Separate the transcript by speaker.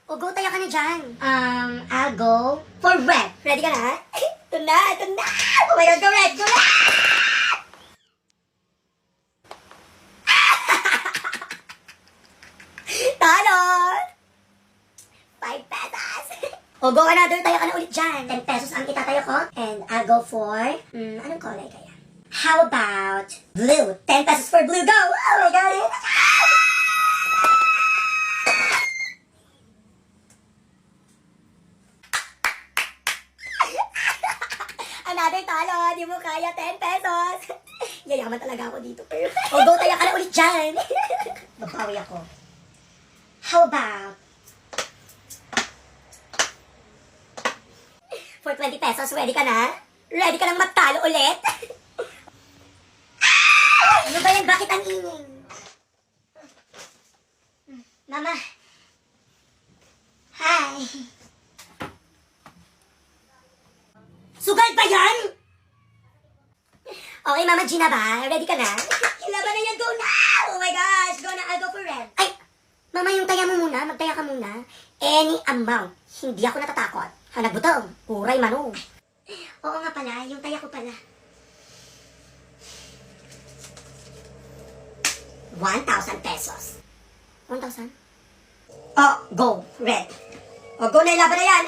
Speaker 1: O, go tayo ka na dyan. I'll go for red. Ready ka na? Ito na, ito na! Oh my God, go red, go red! Talo! 5 pesos! O, go another, tayo ka na ulit dyan. 10 pesos ang itatayo ko. And I'll go for, anong kulay kaya? How about blue? 10 pesos for blue, go! Oh my God! Another talo, di mo kaya 10 pesos. Yayaman talaga ako dito, pero... O, go tayo ka na ulit dyan. Babawi ako. How about... For 20 pesos, ready ka na? Ready ka nang magtalo ulit? Ano ba yan? Bakit ang ingin? Mama. Hi. Sugal ba yan? Okay, Mama Gina ba? Ready ka na? Kilaban na yan, go na! Oh my gosh, go na, I'll go for red. Ay, Mama, yung taya mo muna, magtaya ka muna. Any amount, hindi ako natatakot. Hanag butong, kuray mano. Oo nga pala, yung taya ko pala. 1,000 pesos. 1,000? Oh, go, red. Oh, go na, laban na yan.